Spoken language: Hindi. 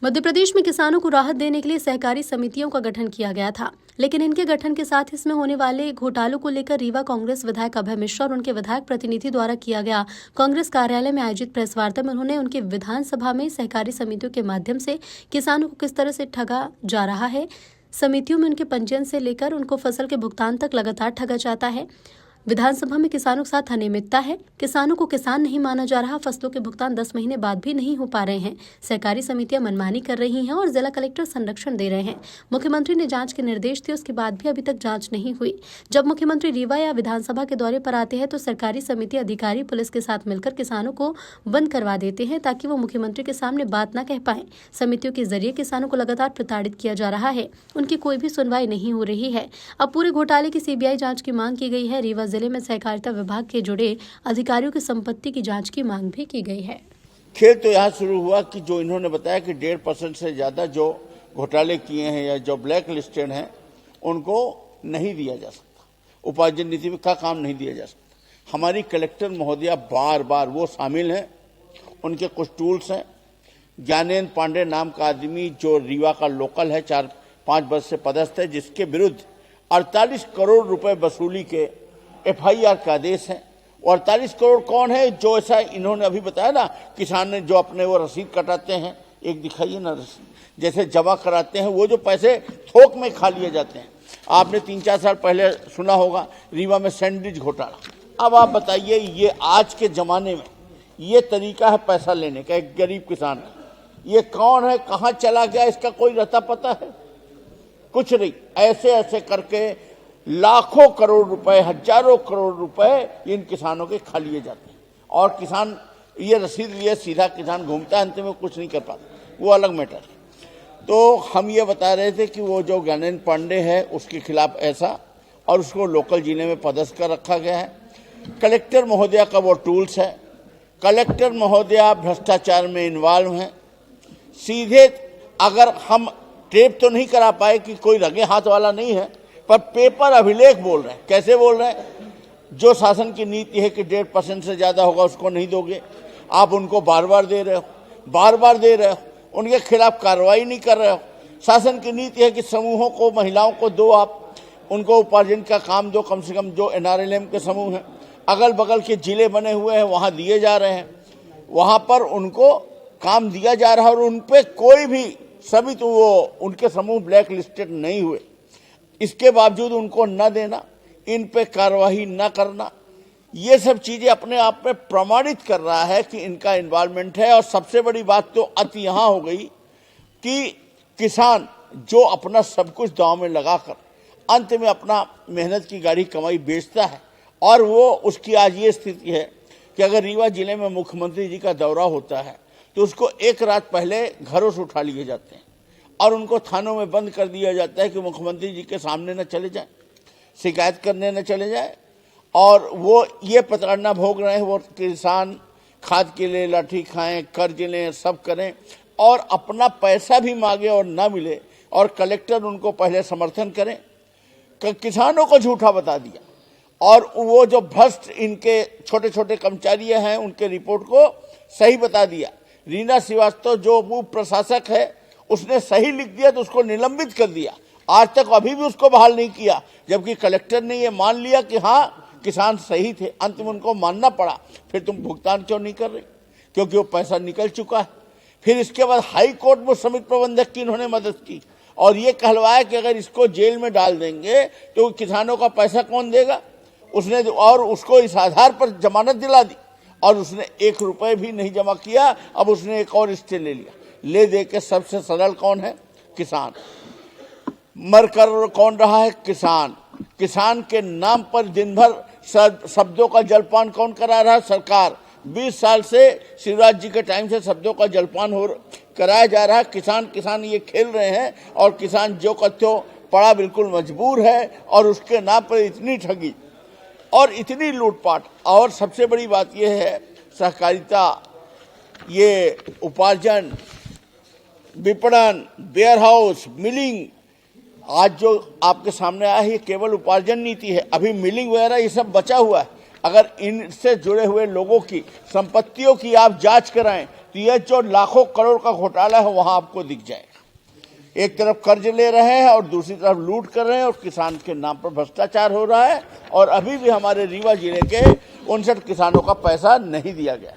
मध्य प्रदेश में किसानों को राहत देने के लिए सहकारी समितियों का गठन किया गया था, लेकिन इनके गठन के साथ इसमें होने वाले घोटालों को लेकर रीवा कांग्रेस विधायक अभय मिश्रा और उनके विधायक प्रतिनिधि द्वारा किया गया कांग्रेस कार्यालय में आयोजित प्रेस वार्ता में उन्होंने उनके विधानसभा में सहकारी समितियों के माध्यम से किसानों को किस तरह से ठगा जा रहा है, समितियों में उनके पंजीयन से लेकर उनको फसल के भुगतान तक लगातार ठगा जाता है। विधानसभा में किसानों के साथ अनियमितता है, किसानों को किसान नहीं माना जा रहा, फसलों के भुगतान 10 महीने बाद भी नहीं हो पा रहे हैं, सहकारी समितियां मनमानी कर रही हैं और जिला कलेक्टर संरक्षण दे रहे हैं। मुख्यमंत्री ने जांच के निर्देश दिए, उसके बाद भी अभी तक जांच नहीं हुई। जब मुख्यमंत्री रीवा या विधानसभा के दौरे पर आते हैं तो सरकारी समिति अधिकारी पुलिस के साथ मिलकर किसानों को बंद करवा देते हैं ताकि वो मुख्यमंत्री के सामने बात न कह पाए। समितियों के जरिए किसानों को लगातार प्रताड़ित किया जा रहा है, उनकी कोई भी सुनवाई नहीं हो रही है। अब पूरे घोटाले की सीबीआई जांच की मांग की गई है। रीवा जिले में सहकारिता विभाग के जुड़े अधिकारियों की संपत्ति की जांच की मांग भी की गई है। खेल तो यहाँ शुरू हुआ कि जो इन्होंने बताया कि 1.5% से ज्यादा जो घोटाले किए हैं या जो ब्लैक लिस्टेड हैं उनको नहीं दिया जा सकता, उपार्जन नीति का काम नहीं दिया जा सकता। हमारी कलेक्टर महोदया बार बार वो शामिल हैं, उनके कुछ टूल्स हैं। ज्ञानेन्द्र पांडे नाम का आदमी जो रीवा का लोकल है, 4-5 वर्ष से पदस्थ है, जिसके विरुद्ध 48 करोड़ रुपए वसूली के FIR का आदेश है। 48 करोड़ कौन है? जो ऐसा इन्होंने अभी बताया ना, किसान ने जो अपने वो रसीद कटाते हैं, एक दिखाइए ना रसीद, जैसे जमा कराते हैं, वो जो पैसे थोक में खा लिए जाते हैं। आपने 3-4 साल पहले सुना होगा रीवा में सैंडविच घोटाला। अब आप बताइए, ये आज के जमाने में ये तरीका है पैसा लेने का एक गरीब किसान का? ये कौन है, कहाँ चला गया, इसका कोई रता पता है? कुछ नहीं। ऐसे ऐसे करके लाखों करोड़ रुपए, हजारों करोड़ रुपए इन किसानों के खा लिए जाते हैं और किसान ये रसीद लिए सीधा किसान घूमता है, अंत में कुछ नहीं कर पाता, वो अलग मैटर है। तो हम ये बता रहे थे कि वो जो ज्ञानेन्द्र पांडे है उसके खिलाफ ऐसा, और उसको लोकल जिले में पदस्थ कर रखा गया है। कलेक्टर महोदया का वो टूल्स है। कलेक्टर महोदया भ्रष्टाचार में इन्वॉल्व हैं। सीधे अगर हम टेप तो नहीं करा पाए कि कोई रंगे हाथ वाला नहीं है, पर पेपर अभिलेख बोल रहे हैं। कैसे बोल रहे हैं? जो शासन की नीति है कि 1.5% से ज्यादा होगा उसको नहीं दोगे, आप उनको बार बार दे रहे हो, बार बार दे रहे हो, उनके खिलाफ कार्रवाई नहीं कर रहे हो। शासन की नीति है कि समूहों को, महिलाओं को दो, आप उनको उपार्जन का काम दो, कम से कम जो NRLM के समूह हैं, अगल बगल के जिले बने हुए हैं वहां दिए जा रहे हैं, वहां पर उनको काम दिया जा रहा है और उनपे कोई भी सभी तो वो उनके समूह ब्लैक लिस्टेड नहीं हुए, इसके बावजूद उनको न देना, इन पे कार्रवाई न करना, ये सब चीजें अपने आप में प्रमाणित कर रहा है कि इनका इन्वॉल्वमेंट है। और सबसे बड़ी बात तो अति यहां हो गई कि किसान जो अपना सब कुछ दांव में लगाकर अंत में अपना मेहनत की गाड़ी कमाई बेचता है, और वो उसकी आज ये स्थिति है कि अगर रीवा जिले में मुख्यमंत्री जी का दौरा होता है तो उसको एक रात पहले घरों से उठा लिए जाते हैं और उनको थानों में बंद कर दिया जाता है कि मुख्यमंत्री जी के सामने न चले जाए, शिकायत करने न चले जाए। और वो ये प्रताड़ना भोग रहे हैं। वो किसान खाद के लिए लाठी खाएं, कर्ज लें, सब करें और अपना पैसा भी मांगे और ना मिले, और कलेक्टर उनको पहले समर्थन करें, किसानों को झूठा बता दिया। और वो जो भ्रष्ट इनके छोटे छोटे कर्मचारी हैं उनके रिपोर्ट को सही बता दिया। रीना श्रीवास्तव जो उप प्रशासक है उसने सही लिख दिया तो उसको निलंबित कर दिया। आज तक अभी भी उसको बहाल नहीं किया, जबकि कलेक्टर ने ये मान लिया कि हाँ किसान सही थे। अंत में उनको मानना पड़ा, फिर तुम भुगतान क्यों नहीं कर रहे? क्योंकि वो पैसा निकल चुका है। फिर इसके बाद हाई कोर्ट में समिति प्रबंधक की इन्होंने मदद की और ये कहलवाया कि अगर इसको जेल में डाल देंगे तो किसानों का पैसा कौन देगा। उसने और उसको इस आधार पर जमानत दिला दी और उसने 1 रुपए भी नहीं जमा किया। अब उसने एक और स्टे ले लिया। ले दे के सबसे सरल कौन है? किसान। मर कर कौन रहा है? किसान। किसान के नाम पर दिन भर शब्दों का जलपान कौन करा रहा है? सरकार। 20 साल से शिवराज जी के टाइम से शब्दों का जलपान कराया जा रहा है। किसान किसान ये खेल रहे हैं और किसान जो कत्यो पड़ा बिल्कुल मजबूर है और उसके नाम पर इतनी ठगी और इतनी लूटपाट। और सबसे बड़ी बात यह है, सहकारिता, ये उपार्जन, विपणन, वेयरहाउस, मिलिंग, आज जो आपके सामने आया है ये केवल उपार्जन नीति है। अभी मिलिंग वगैरह ये सब बचा हुआ है। अगर इनसे जुड़े हुए लोगों की संपत्तियों की आप जांच कराएं तो ये जो लाखों करोड़ का घोटाला है वहां आपको दिख जाएगा। एक तरफ कर्ज ले रहे हैं और दूसरी तरफ लूट कर रहे हैं और किसान के नाम पर भ्रष्टाचार हो रहा है और अभी भी हमारे रीवा जिले के 59 किसानों का पैसा नहीं दिया गया।